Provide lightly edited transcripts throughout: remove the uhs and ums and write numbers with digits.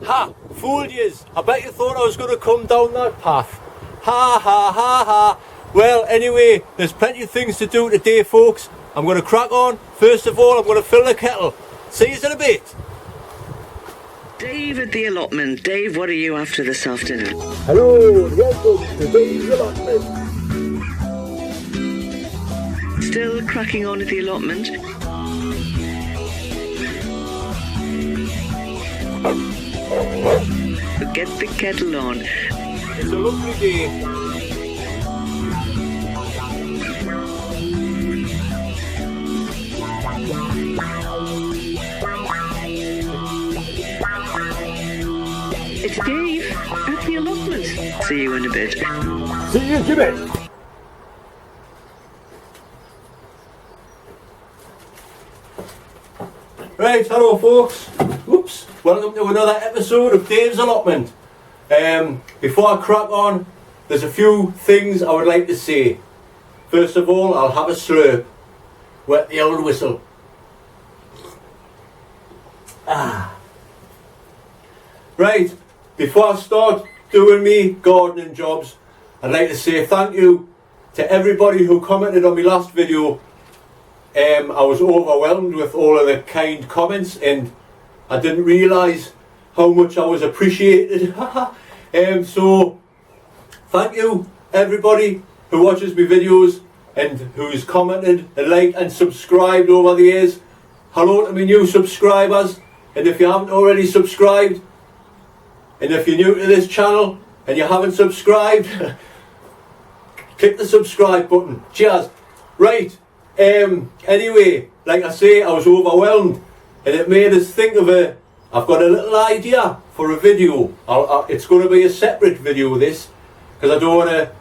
Ha! Fooled yous! I bet you thought I was going to come down that path. Ha ha ha ha! Well, anyway, there's plenty of things to do today, folks. I'm going to crack on. First of all, I'm going to fill the kettle. See you in a bit. Dave at the allotment. Dave, what are you after this afternoon? Hello, welcome to Dave's allotment. Still cracking on at the allotment? Get the kettle on. It's a lovely day. It's Dave at the allotment. See you in a bit. See you in a bit. Right, hello folks. Oops. Welcome to another episode of Dave's Allotment. Before I crack on, there's a few things I would like to say. First of all, I'll have a slurp. Wet the old whistle. Right, before I start doing me gardening jobs, I'd like to say thank you to everybody who commented on my last video. I was overwhelmed with all of the kind comments and I didn't realise how much I was appreciated. So thank you everybody who watches my videos and who's commented and liked and subscribed over the years. Hello to my new subscribers, and if you haven't already subscribed, and if you're new to this channel and you haven't subscribed, click the subscribe button. Cheers. Right, anyway, like I say, I was overwhelmed and it made us think of I've got a little idea for a video. It's going to be a separate video, this, because I don't want to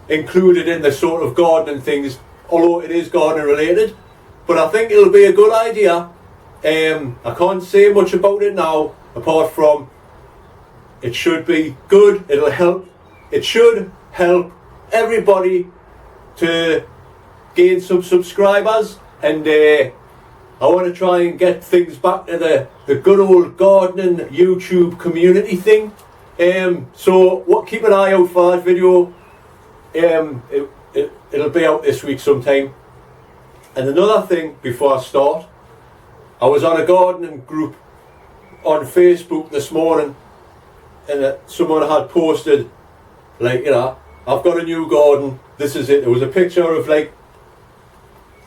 include it in the sort of gardening things, although it is gardening related, but I think it'll be a good idea. I can't say much about it now, apart from it should be good. It'll help. It should help everybody to gain some subscribers, and I want to try and get things back to the good old gardening YouTube community thing. So keep an eye out for that video. It'll be out this week sometime. And another thing before I start, I was on a gardening group on Facebook this morning, and someone had posted, like, you know, I've got a new garden, this is it. There was a picture of like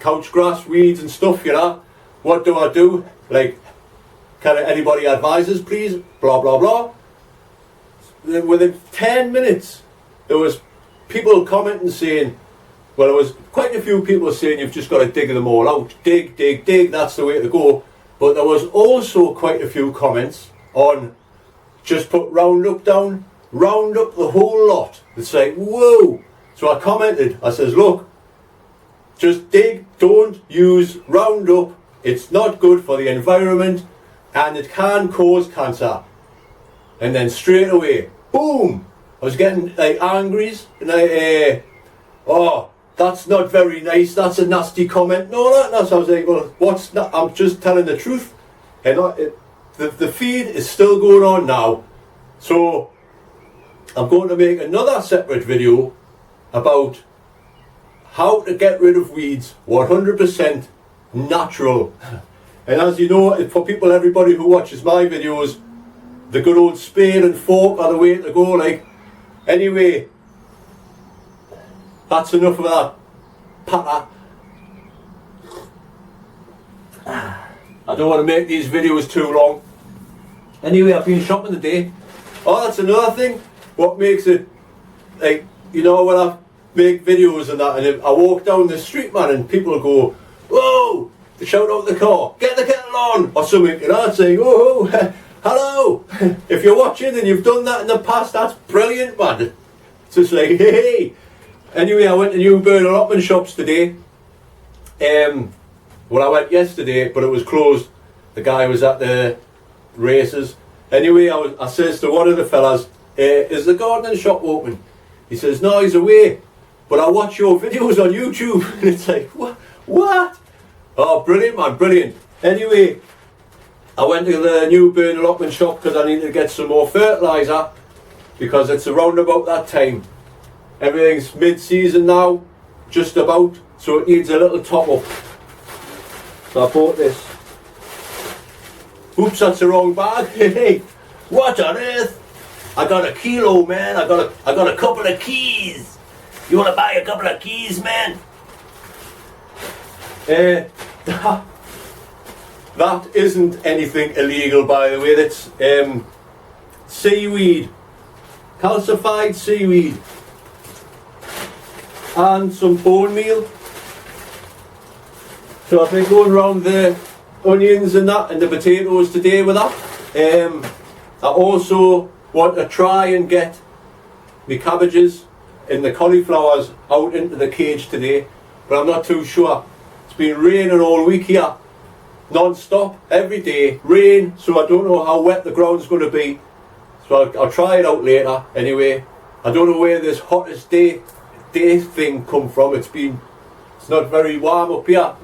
couch grass, weeds and stuff, you know. What do I do? Like, can anybody advise us please? Blah blah blah. Within 10 minutes there was people commenting saying, well, there was quite a few people saying you've just got to dig them all out. Dig, dig, dig, that's the way to go. But there was also quite a few comments on just put Roundup down, Roundup the whole lot. It's like, whoa. So I commented, I says, look, just dig, don't use Roundup. It's not good for the environment and it can cause cancer. And then straight away, boom, I was getting like angries and oh, that's not very nice, that's a nasty comment. No, that's, I was like, well, what's not, I'm just telling the truth. And the feed is still going on now. So I'm going to make another separate video about how to get rid of weeds 100% natural. And as you know, for people, everybody who watches my videos, the good old spade and fork are the way to go. Like, anyway, that's enough of that patter. I don't want to make these videos too long. Anyway, I've been shopping today. Oh, that's another thing. What makes it, like, you know, when I make videos and that, and I walk down the street, man, and people go, whoa, they shout out the car, get the kettle on, or something, you know, I'd say, whoa, hello. If you're watching and you've done that in the past, that's brilliant, man. It's just like, hey. Anyway, I went to New Bern Allotment shops today. Well, I went yesterday, but it was closed. The guy was at the races. Anyway, I says to one of the fellas, is the gardening shop open? He says, no, he's away, but I watch your videos on YouTube. And it's like, what? Oh, brilliant, man, brilliant. Anyway, I went to the new burn allotment shop because I needed to get some more fertiliser, because it's around about that time. Everything's mid-season now, just about, so it needs a little top up. So I bought this. Oops, that's the wrong bag. Hey, what on earth? I got a kilo, man. I got a couple of keys. You want to buy a couple of keys, man? That isn't anything illegal, by the way. That's seaweed, calcified seaweed, and some bone meal. So I've been going around the onions and that and the potatoes today with that. I also want to try and get the cabbages and the cauliflowers out into the cage today, but I'm not too sure. It's been raining all week here, non-stop, every day, rain, so I don't know how wet the ground's going to be. So I'll try it out later. Anyway, I don't know where this hottest day thing come from. It's not very warm up here.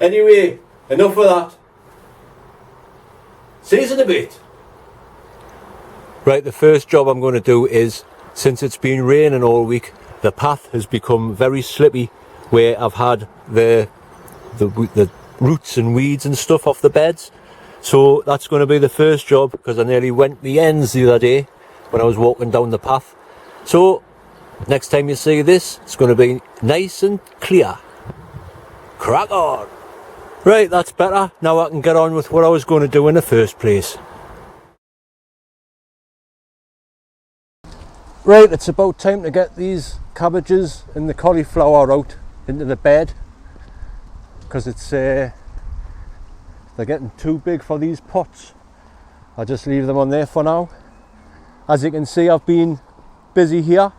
Anyway, enough of that. See you in a bit. Right, the first job I'm going to do is, since it's been raining all week, the path has become very slippy where I've had the roots and weeds and stuff off the beds. So that's going to be the first job, because I nearly went the ends the other day when I was walking down the path. So next time you see this, it's going to be nice and clear. Crack on! Right, that's better. Now I can get on with what I was going to do in the first place. Right, it's about time to get these cabbages and the cauliflower out into the bed, because they're getting too big for these pots. I'll just leave them on there for now. As you can see, I've been busy here.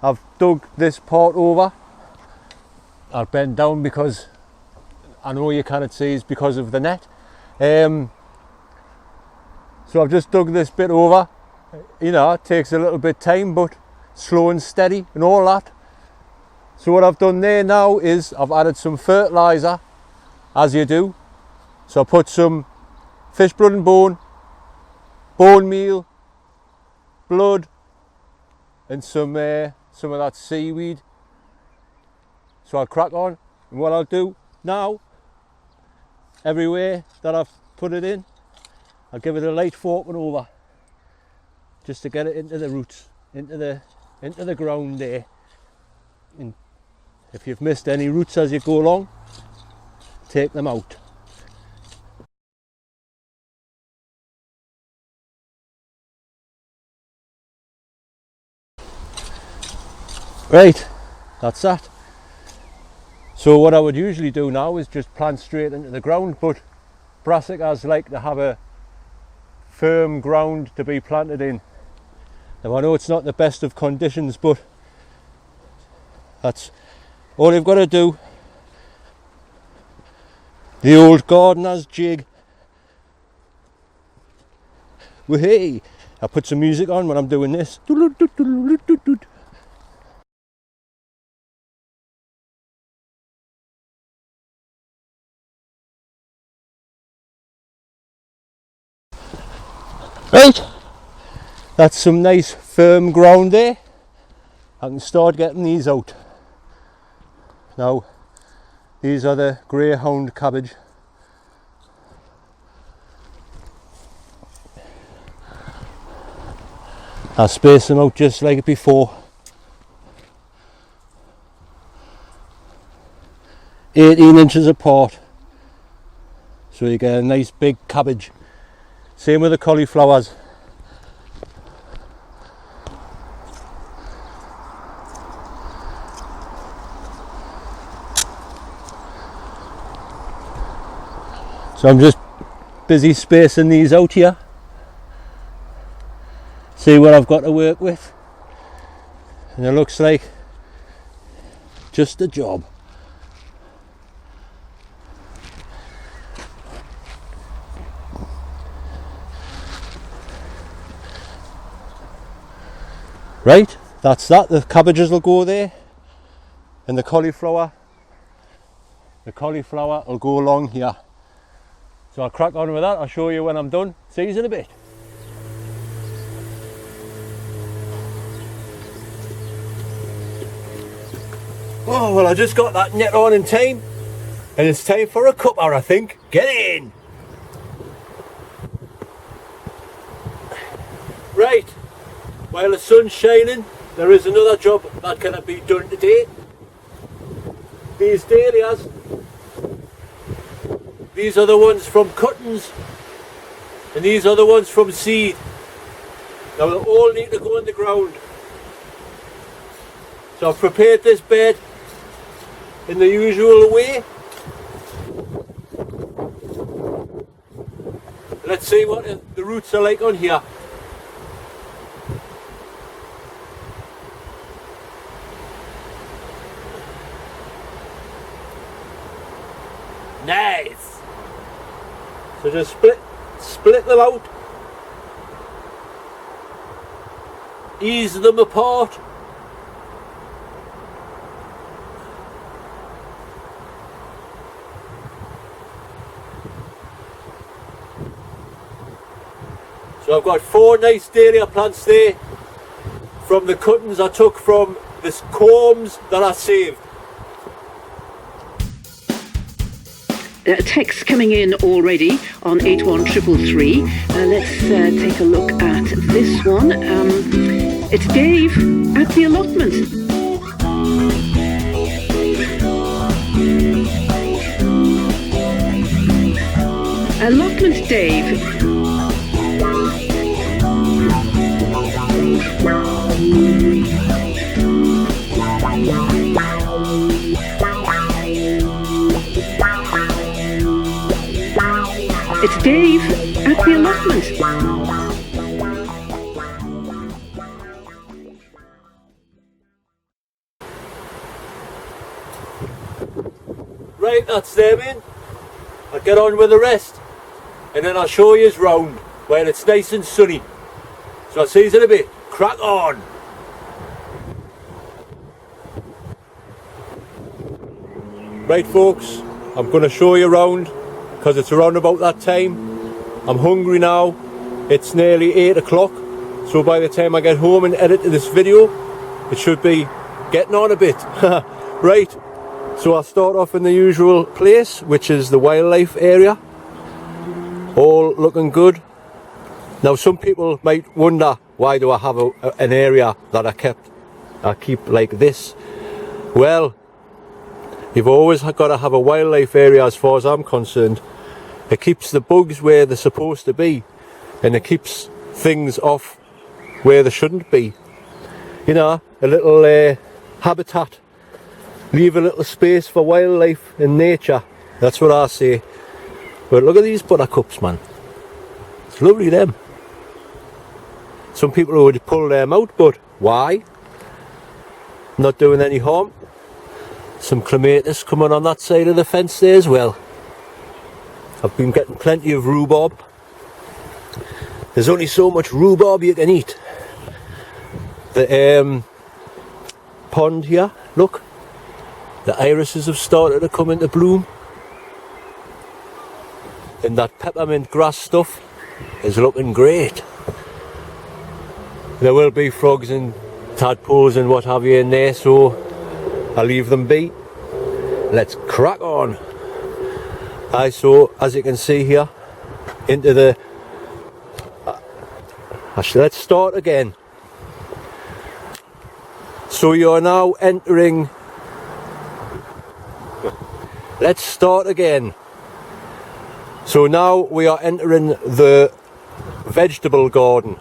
I've dug this part over. I'll bend down because I know you cannot see it's because of the net. So I've just dug this bit over. You know, it takes a little bit of time, but slow and steady and all that. So what I've done there now is I've added some fertiliser, as you do. So I put some fish blood and bone meal, blood, and some of that seaweed. So I'll crack on, and what I'll do now, everywhere that I've put it in, I'll give it a light forking over, just to get it into the roots, into the ground there. And if you've missed any roots as you go along, take them out. Right, that's that. So what I would usually do now is just plant straight into the ground, but brassicas like to have a firm ground to be planted in. Now I know it's not the best of conditions, but that's all you've got to do. The old gardener's jig. Well, hey, I put some music on when I'm doing this. Right, that's some nice firm ground there. I can start getting these out. Now, these are the greyhound cabbage. I'll space them out just like before. 18 inches apart. So you get a nice big cabbage. Same with the cauliflowers. So I'm just busy spacing these out here. See what I've got to work with. And it looks like just a job. Right, that's that. The cabbages will go there, and the cauliflower will go along here. So I'll crack on with that. I'll show you when I'm done. See you in a bit. Oh, well, I just got that net on in time, and it's time for a cuppa, I think. Get in! Right, while the sun's shining, there is another job that can be done today. These dahlias, these are the ones from cuttings, and these are the ones from seed. Now they all need to go in the ground. So I've prepared this bed in the usual way. Let's see what the roots are like on here. Nice! So just split them out, ease them apart. So I've got 4 nice dahlia plants there from the cuttings I took from the combs that I saved. Text coming in already on 81333. Let's take a look at this one. It's Dave at the allotment. Allotment Dave. It's Dave at the allotment. Right, that's them in. I'll get on with the rest, and then I'll show you round where it's nice and sunny. So I'll see you in a bit. Crack on! Right folks, I'm going to show you round because it's around about that time. I'm hungry now. It's nearly 8 o'clock, so by the time I get home and edit this video, it should be getting on a bit. Right, so I'll start off in the usual place, which is the wildlife area. All looking good. Now some people might wonder, why do I have an area that I keep like this? Well, you've always got to have a wildlife area as far as I'm concerned. It keeps the bugs where they're supposed to be, and it keeps things off where they shouldn't be. You know, a little habitat. Leave a little space for wildlife and nature. That's what I say. But look at these buttercups, man. It's lovely, them. Some people would pull them out, but why? Not doing any harm. Some clematis coming on that side of the fence there as well. I've been getting plenty of rhubarb. There's only so much rhubarb you can eat. The pond here, look. The irises have started to come into bloom. And that peppermint grass stuff is looking great. There will be frogs and tadpoles and what have you in there, so I'll leave them be. Let's crack on. So as you can see here, into the actually, let's start again. So you're now entering. Let's start again. So now we are entering the vegetable garden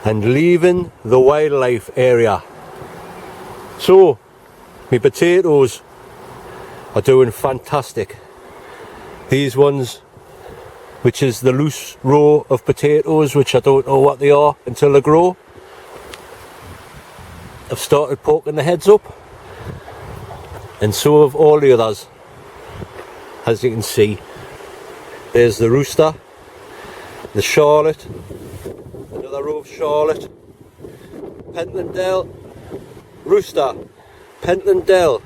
and leaving the wildlife area. So my potatoes are doing fantastic. These ones, which is the loose row of potatoes, which I don't know what they are until they grow, have started poking their heads up, and so have all the others. As you can see, there's the rooster, the charlotte, another row of charlotte, Pentland Dell, rooster, Pentland Dell,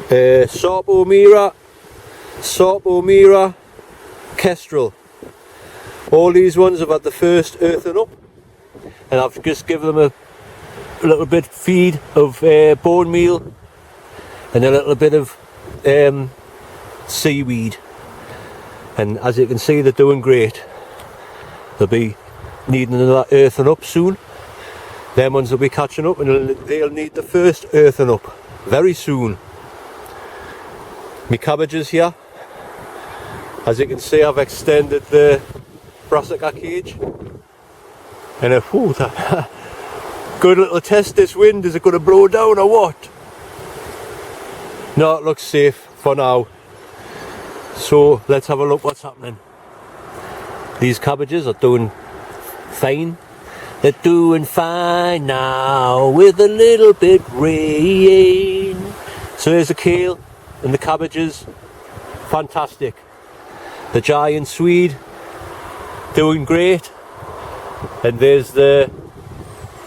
Sarp O'Meara, kestrel. All these ones have had the first earthing up, and I've just given them a little bit feed of bone meal and a little bit of seaweed, and as you can see they're doing great. They'll be needing another earthing up soon. Them ones will be catching up, and they'll need the first earthing up very soon. My cabbages here, as you can see, I've extended the brassica cage, and that good little test. This wind, is it going to blow down or what? No, it looks safe for now. So let's have a look what's happening. These cabbages are doing fine. They're doing fine now with a little bit rain. So there's the kale and the cabbages, fantastic. The giant swede, doing great. And there's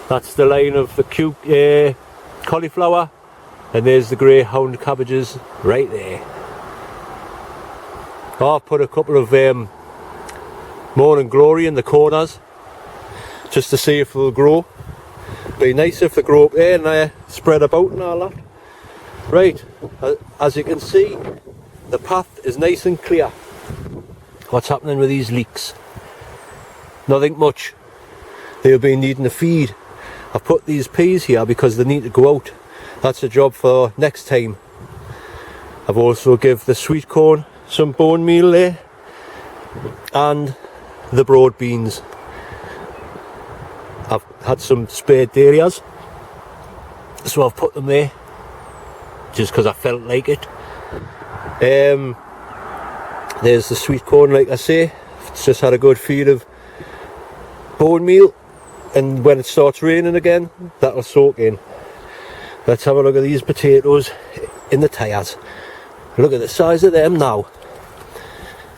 that's the line of the cauliflower, and there's the greyhound cabbages right there. I've put a couple of morning glory in the corners just to see if they'll grow. Be nice if they grow up there and they spread about and all that. Right, as you can see, the path is nice and clear. What's happening with these leeks? Nothing much. They've been needing a feed. I've put these peas here because they need to go out. That's a job for next time. I've also give the sweet corn some bone meal there, and the broad beans. I've had some spare Dahlias, so I've put them there just because I felt like it. There's the sweet corn, like I say. It's just had a good feed of bone meal, and when it starts raining again, that'll soak in. Let's have a look at these potatoes in the tyres. Look at the size of them now.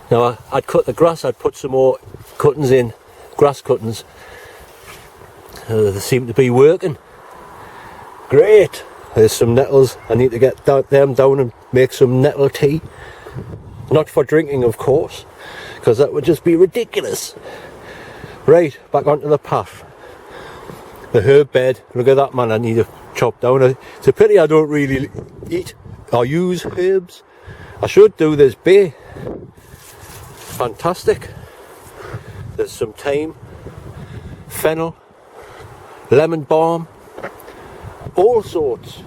Now I'd cut the grass, I'd put some more cuttings in, grass cuttings. They seem to be working. Great. There's some nettles. I need to get them down and make some nettle tea. Not for drinking, of course, because that would just be ridiculous. Right, back onto the path. The herb bed. Look at that, man. I need to chop down. It's a pity I don't really eat or use herbs. I should do this bay. Fantastic. There's some thyme, fennel, lemon balm, all sorts.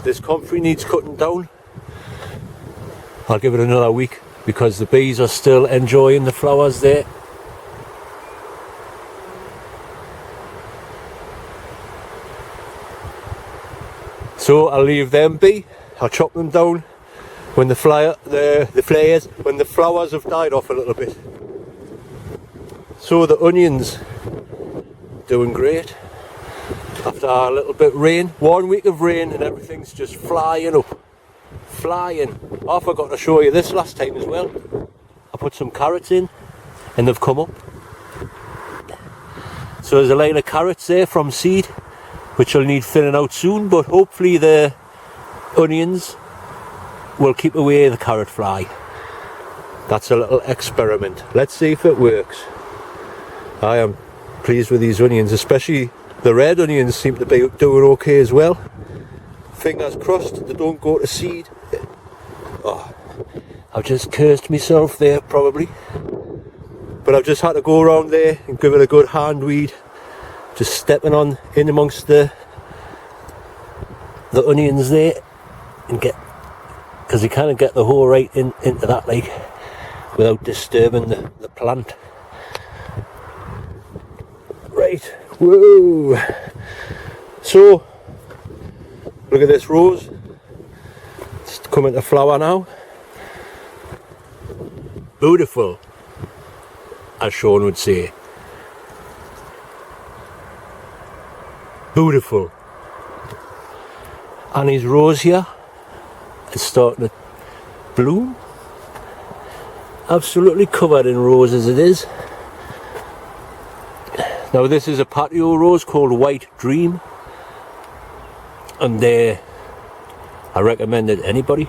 This comfrey needs cutting down. I'll give it another week because the bees are still enjoying the flowers there. So I'll leave them be. I'll chop them down when the flowers have died off a little bit. So the onions, doing great. After a little bit of rain, 1 week of rain, and everything's just flying up. Flying. I forgot to show you this last time as well. I put some carrots in and they've come up. So there's a line of carrots there from seed, which will need thinning out soon, but hopefully the onions will keep away the carrot fly. That's a little experiment. Let's see if it works. I am pleased with these onions, especially the red onions seem to be doing okay as well. Fingers crossed they don't go to seed. Oh, I've just cursed myself there probably. But I've just had to go around there and give it a good hand weed. Just stepping on in amongst the onions there and get, because you kind of get the hoe right into that like without disturbing the plant. Right, whoa. So look at this rose. It's coming to flower now. Beautiful, as Sean would say. Beautiful. And his rose here is starting to bloom. Absolutely covered in roses it is. Now this is a patio rose called White Dream, and I recommend it to anybody.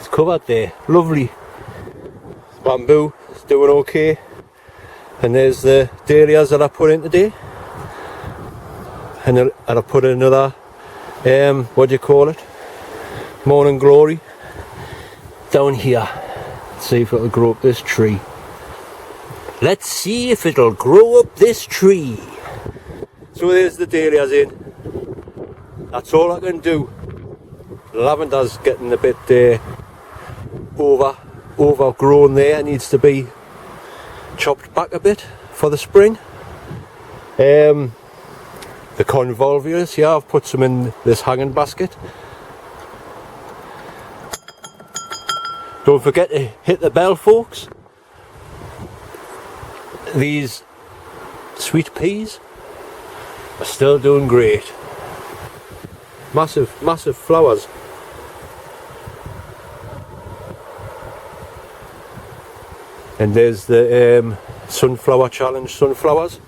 it's covered there. Lovely. Bamboo is doing okay. And there's the dahlias that I put in today. And I put in another, what do you call it? Morning Glory. Down here. Let's see if it'll grow up this tree. Let's see if it'll grow up this tree. So there's the dahlias in. That's all I can do. The lavender's getting a bit overgrown there. It needs to be chopped back a bit for the spring. The convolvulus, yeah, I've put some in this hanging basket. Don't forget to hit the bell, folks. These sweet peas are still doing great. Massive flowers. And there's the sunflower challenge sunflowers,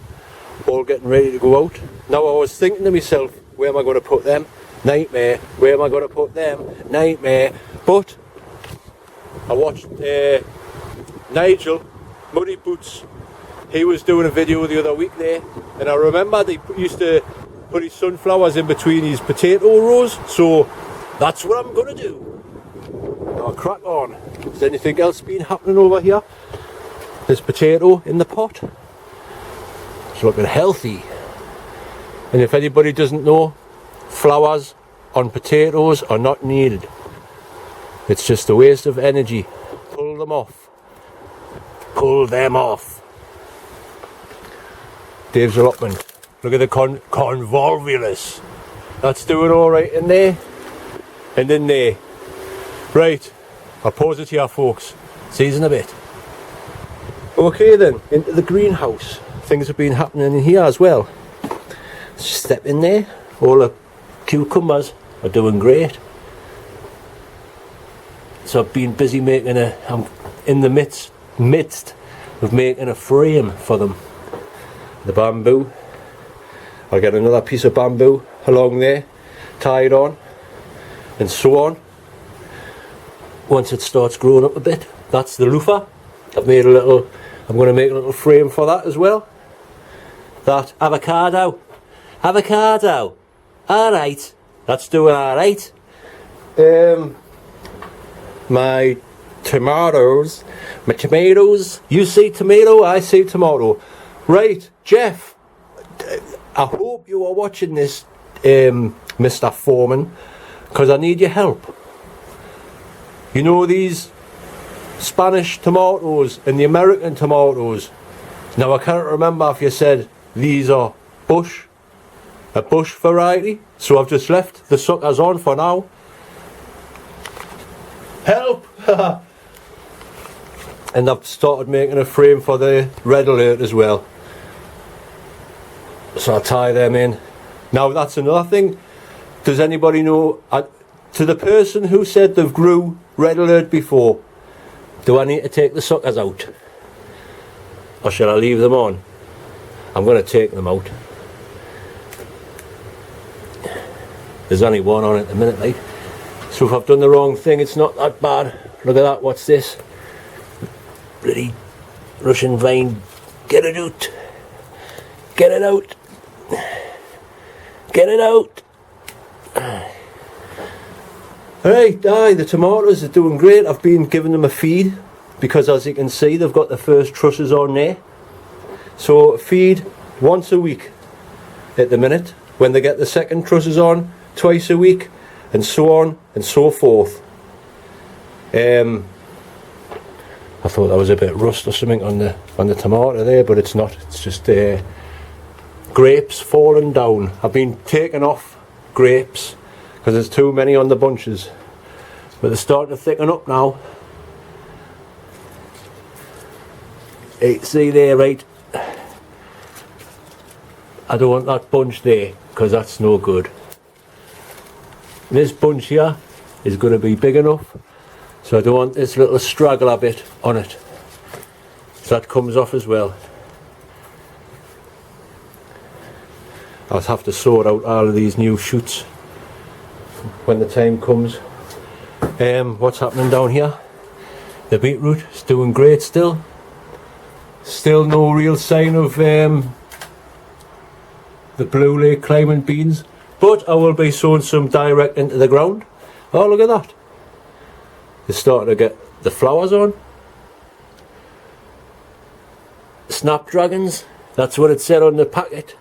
all getting ready to go out. Now I was thinking to myself, where am I going to put them? Nightmare. Where am I going to put them? Nightmare. But I watched Nigel, Muddy Boots. He was doing a video the other week there, and I remember they used to put his sunflowers in between his potato rows, so that's what I'm going to do. Now crack on. Has anything else been happening over here? This potato in the pot. It's looking healthy. And if anybody doesn't know, flowers on potatoes are not needed. It's just a waste of energy. Pull them off. Pull them off. Dave's allotment. Look at the convolvulus. That's doing alright in there. And in there. Right. I'll pause it here, folks. See you in a bit. Okay then, into the greenhouse. Things have been happening in here as well. Let's just step in there. All the cucumbers are doing great. So I've been busy making I'm in the midst of making a frame for them. The bamboo. I'll get another piece of bamboo along there, tie it on, and so on. Once it starts growing up a bit, that's the loofah. I'm going to make a little frame for that as well. That avocado. Alright, that's doing alright. My tomatoes, you say tomato, I say tomato. Right, Jeff, I hope you are watching this, Mr. Foreman, because I need your help. You know these Spanish tomatoes and the American tomatoes. Now I can't remember if you said these are a bush variety, so I've just left the suckers on for now. Help! And I've started making a frame for the red alert as well. So I'll tie them in. Now that's another thing. Does anybody know, to the person who said they've grew red alert before, do I need to take the suckers out? Or shall I leave them on? I'm going to take them out. There's only one on at the minute, like. So if I've done the wrong thing, it's not that bad. Look at that, what's this? Bloody Russian vine. Get it out. Get it out. Get it out. Right, the tomatoes are doing great. I've been giving them a feed because, as you can see, they've got the first trusses on there. So feed once a week at the minute. When they get the second trusses on, twice a week, and so on and so forth. I thought that was a bit of rust or something on the tomato there, but it's not. It's just grapes falling down. I've been taking off grapes because there's too many on the bunches, but they're starting to thicken up now. Hey, see there, right? I don't want that bunch there because that's no good. This bunch here is going to be big enough, so I don't want this little straggler bit on it. So that comes off as well. I'll have to sort out all of these new shoots when the time comes. What's happening down here? The beetroot is doing great still. Still no real sign of the blue lake climbing beans, but I will be sowing some direct into the ground. Oh, look at that. They're starting to get the flowers on. Snapdragons, that's what it said on the packet.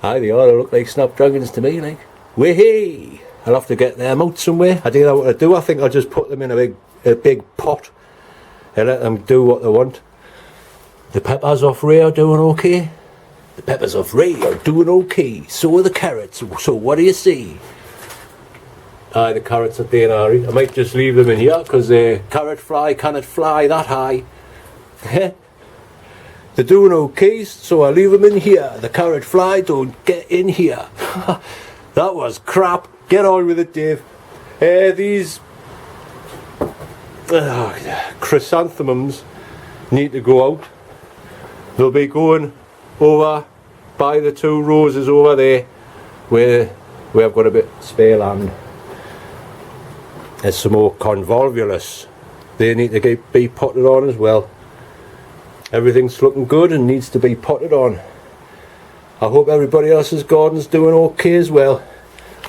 Aye, they ought to look like snapdragons to me, like. Wee-hee! I'll have to get them out somewhere. I don't know what to do. I think I'll just put them in a big pot and let them do what they want. The peppers off Ray are doing okay. The peppers off Ray are doing okay. So are the carrots. So what do you see? Aye, the carrots are doing alright. I might just leave them in here because the carrot fly cannot fly that high. They're doing okay, so I'll leave them in here. The carrot fly don't get in here. That was crap. Get on with it, Dave. These chrysanthemums need to go out. They'll be going over by the 2 roses over there where I've got a bit spare land. There's some more convolvulus. They need to be potted on as well. Everything's looking good and needs to be potted on. I hope everybody else's garden's doing okay as well.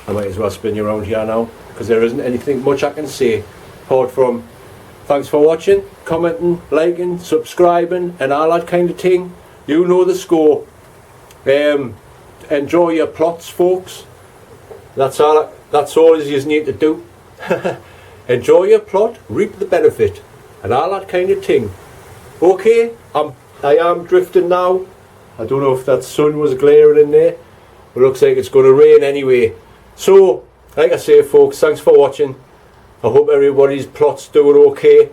I might as well spin you around here now because there isn't anything much I can say apart from thanks for watching, commenting, liking, subscribing and all that kind of thing. You know the score. Enjoy your plots, folks. That's all you need to do. Enjoy your plot, reap the benefit and all that kind of thing. Okay, I am drifting now. I don't know if that sun was glaring in there. It looks like it's going to rain anyway. So, like I say, folks, thanks for watching. I hope everybody's plot's doing okay.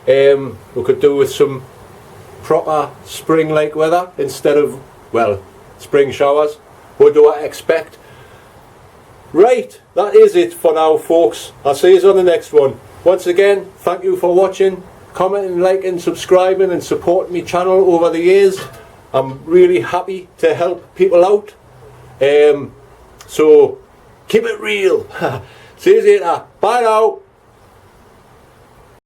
We could do with some proper spring-like weather instead of, well, spring showers. What do I expect? Right, that is it for now, folks. I'll see you on the next one. Once again, thank you for watching, commenting, liking, subscribing and supporting my channel over the years. I'm really happy to help people out. So keep it real. See you later. Bye now.